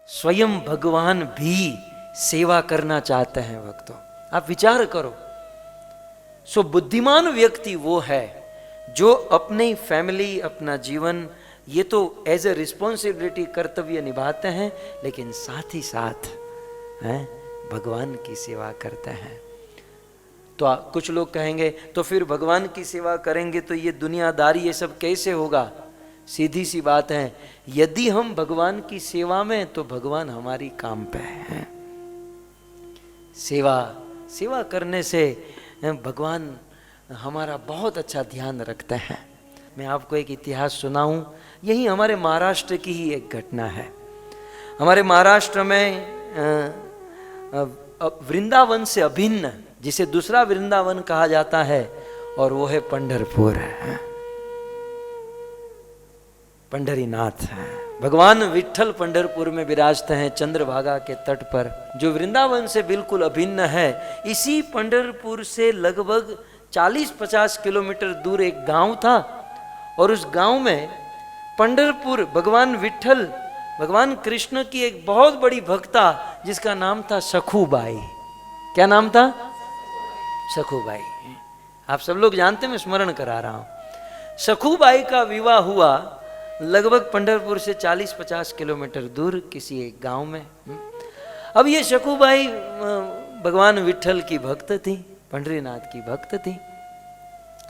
स्वयं भगवान भी सेवा करना चाहते हैं भक्तों। आप विचार करो। सो बुद्धिमान व्यक्ति वो है जो अपनी फैमिली, अपना जीवन, ये तो एज ए रिस्पॉन्सिबिलिटी, कर्तव्य निभाते हैं, लेकिन साथ ही साथ हैं भगवान की सेवा करते हैं। तो कुछ लोग कहेंगे तो फिर भगवान की सेवा करेंगे तो ये दुनियादारी ये सब कैसे होगा? सीधी सी बात है, यदि हम भगवान की सेवा में, तो भगवान हमारी काम पे है। सेवा करने से भगवान हमारा बहुत अच्छा ध्यान रखते हैं। मैं आपको एक इतिहास सुनाऊं, यही हमारे महाराष्ट्र की ही एक घटना है। हमारे महाराष्ट्र में वृंदावन से अभिन्न, जिसे दूसरा वृंदावन कहा जाता है, और वो है पंढरपुर। पंढरीनाथ है, भगवान विठ्ठल पंढरपुर में विराजते हैं, चंद्रभागा के तट पर, जो वृंदावन से बिल्कुल अभिन्न है। इसी पंढरपुर से लगभग 40-50 किलोमीटर दूर एक गांव था, और उस गांव में पंढरपुर भगवान विठ्ठल, भगवान कृष्ण की एक बहुत बड़ी भक्ता, जिसका नाम था सखूबाई। क्या नाम था? सखूबाई। आप सब लोग जानते हैं, मैं स्मरण करा रहा हूं। सखूबाई का विवाह हुआ लगभग पंढरपुर से 40-50 किलोमीटर दूर किसी एक गांव में। अब ये सखूबाई भगवान विठ्ठल की भक्त थी, पंढरीनाथ की भक्त थी,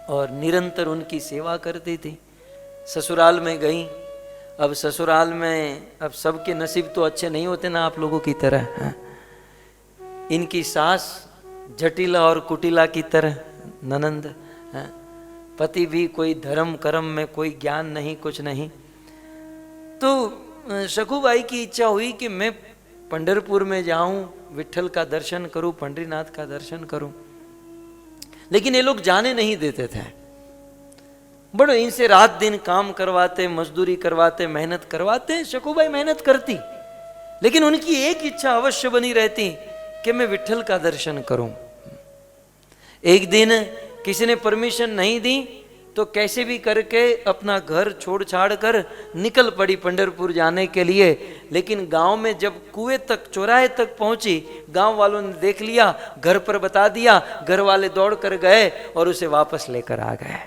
और निरंतर उनकी सेवा करती थी। ससुराल में गई। अब ससुराल में अब सबके नसीब तो अच्छे नहीं होते ना आप लोगों की तरह। इनकी सास जटिला और कुटिला की तरह ननंद, पति भी कोई धर्म कर्म में कोई ज्ञान नहीं, कुछ नहीं। तो सखूबाई की इच्छा हुई कि मैं पंढरपुर में जाऊं, विठ्ठल का दर्शन करूं, पंढरीनाथ का दर्शन करूं। लेकिन ये लोग जाने नहीं देते थे। बड़ो इनसे रात दिन काम करवाते, मजदूरी करवाते, मेहनत करवाते। सखूबाई मेहनत करती, लेकिन उनकी एक इच्छा अवश्य बनी रहती कि मैं विठ्ठल का दर्शन करूं। एक दिन किसी ने परमिशन नहीं दी, तो कैसे भी करके अपना घर छोड़ छाड़ कर निकल पड़ी पंढरपुर जाने के लिए। लेकिन गांव में जब कुएं तक, चौराहे तक पहुंची, गांव वालों ने देख लिया, घर पर बता दिया, घर वाले दौड़ कर गए और उसे वापस लेकर आ गए।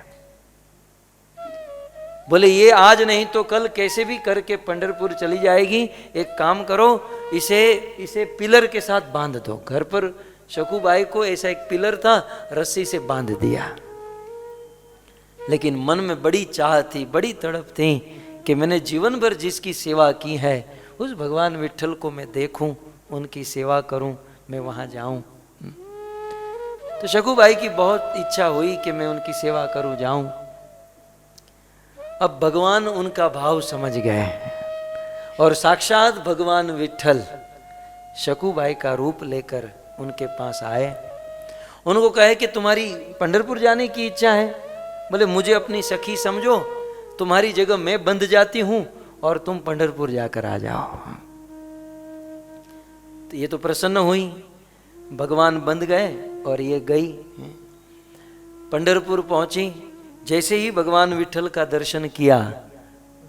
बोले ये आज नहीं तो कल कैसे भी करके पंढरपुर चली जाएगी, एक काम करो, इसे पिलर के साथ बांध दो। घर पर सखूबाई को ऐसा एक पिलर था, रस्सी से बांध दिया। लेकिन मन में बड़ी चाह थी, बड़ी तड़प थी कि मैंने जीवन भर जिसकी सेवा की है, उस भगवान विठ्ठल को मैं देखूं, उनकी सेवा करूं, मैं वहां जाऊं। तो सखूबाई की बहुत इच्छा हुई कि मैं उनकी सेवा करूं, जाऊं। अब भगवान उनका भाव समझ गए, और साक्षात भगवान विठ्ठल सखूबाई का रूप लेकर उनके पास आए। उनको कहे कि तुम्हारी पंढरपुर जाने की इच्छा है? बोले मुझे अपनी सखी समझो, तुम्हारी जगह मैं बंध जाती हूं और तुम पंढरपुर जाकर आ जाओ। तो ये तो प्रसन्न हुई, भगवान बंध गए और ये गई, पंढरपुर पहुंची। जैसे ही भगवान विठ्ठल का दर्शन किया,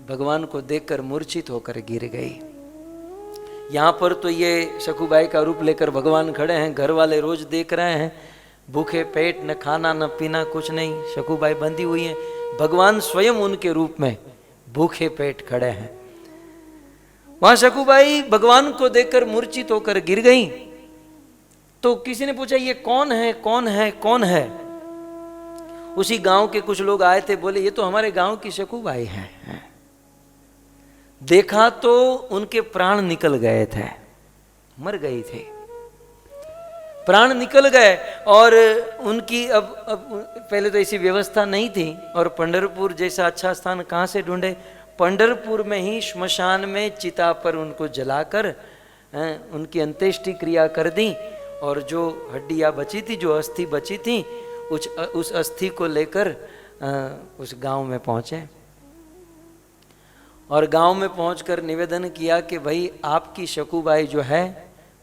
भगवान को देखकर मूर्छित होकर गिर गई। यहां पर तो ये सखूबाई का रूप लेकर भगवान खड़े हैं, घर वाले रोज देख रहे हैं, भूखे पेट, न खाना न पीना, कुछ नहीं, सखूबाई बंधी हुई है। भगवान स्वयं उनके रूप में भूखे पेट खड़े हैं। वहां सखूबाई भगवान को देखकर मूर्छित होकर गिर गई। तो किसी ने पूछा ये कौन है, कौन है, कौन है? उसी गांव के कुछ लोग आए थे, बोले ये तो हमारे गांव की सखूबाई है। देखा तो उनके प्राण निकल गए थे, मर गई थी, प्राण निकल गए। और उनकी अब पहले तो ऐसी व्यवस्था नहीं थी, और पंढरपुर जैसा अच्छा स्थान कहाँ से ढूंढे? पंढरपुर में ही श्मशान में चिता पर उनको जलाकर उनकी अंत्येष्टि क्रिया कर दी, और जो हड्डियाँ बची थी, जो अस्थि बची थी, उस अस्थि को लेकर उस गांव में पहुँचे। और गांव में पहुंचकर निवेदन किया कि भाई आपकी सखूबाई जो है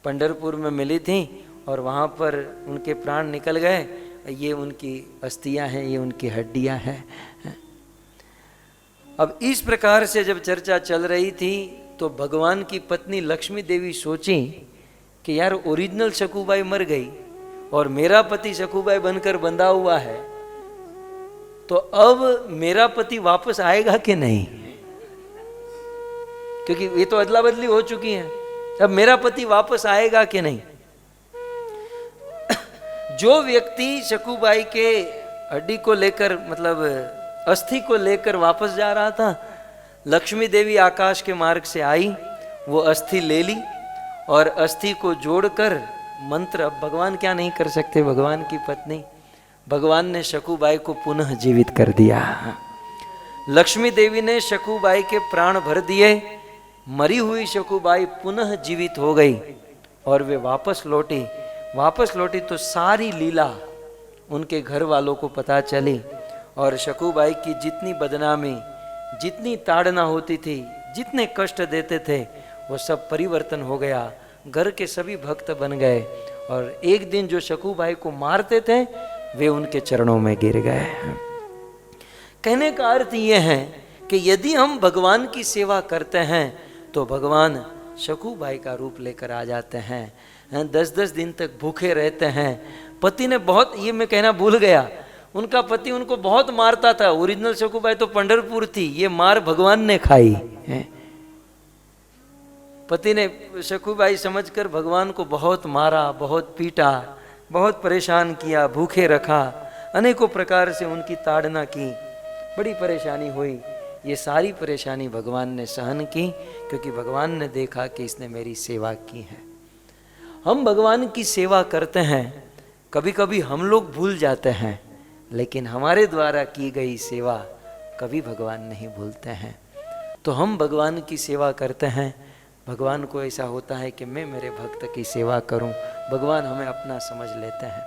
पंढरपुर में मिली थी, और वहाँ पर उनके प्राण निकल गए, ये उनकी अस्थियां हैं, ये उनकी हड्डियां हैं। अब इस प्रकार से जब चर्चा चल रही थी, तो भगवान की पत्नी लक्ष्मी देवी सोची कि यार ओरिजिनल शकूबाई मर गई और मेरा पति शकूबाई बनकर बंधा हुआ है, तो अब मेरा पति वापस आएगा कि नहीं, क्योंकि ये तो अदला बदली हो चुकी है। अब मेरा पति वापस आएगा कि नहीं। जो व्यक्ति शकूबाई के हड्डी को लेकर, मतलब अस्थि को लेकर वापस जा रहा था, लक्ष्मी देवी आकाश के मार्ग से आई, वो अस्थि ले ली और अस्थि को जोड़कर मंत्र, अब भगवान क्या नहीं कर सकते, भगवान की पत्नी, भगवान ने शकूबाई को पुनः जीवित कर दिया। लक्ष्मी देवी ने शकूबाई के प्राण भर दिए, मरी हुई शकूबाई पुनः जीवित हो गई और वे वापस लौटी तो सारी लीला उनके घर वालों को पता चली और शकूबाई की जितनी बदनामी, जितनी ताड़ना होती थी, जितने कष्ट देते थे, वो सब परिवर्तन हो गया। घर के सभी भक्त बन गए और एक दिन जो शकूबाई को मारते थे वे उनके चरणों में गिर गए। कहने का अर्थ ये है कि यदि हम भगवान की सेवा करते हैं तो भगवान शकूबाई का रूप लेकर आ जाते हैं। 10-10 दिन तक भूखे रहते हैं। पति ने बहुत, ये मैं कहना भूल गया, उनका पति उनको बहुत मारता था। ओरिजिनल शकूबाई तो पंढरपुर थी, ये मार भगवान ने खाई है। पति ने शकूबाई समझकर भगवान को बहुत मारा, बहुत पीटा, बहुत परेशान किया, भूखे रखा, अनेकों प्रकार से उनकी ताड़ना की, बड़ी परेशानी हुई। ये सारी परेशानी भगवान ने सहन की क्योंकि भगवान ने देखा कि इसने मेरी सेवा की है। हम भगवान की सेवा करते हैं, कभी कभी हम लोग भूल जाते हैं, लेकिन हमारे द्वारा की गई सेवा कभी भगवान नहीं भूलते हैं। तो हम भगवान की सेवा करते हैं, भगवान को ऐसा होता है कि मैं मेरे भक्त की सेवा करूं, भगवान हमें अपना समझ लेते हैं।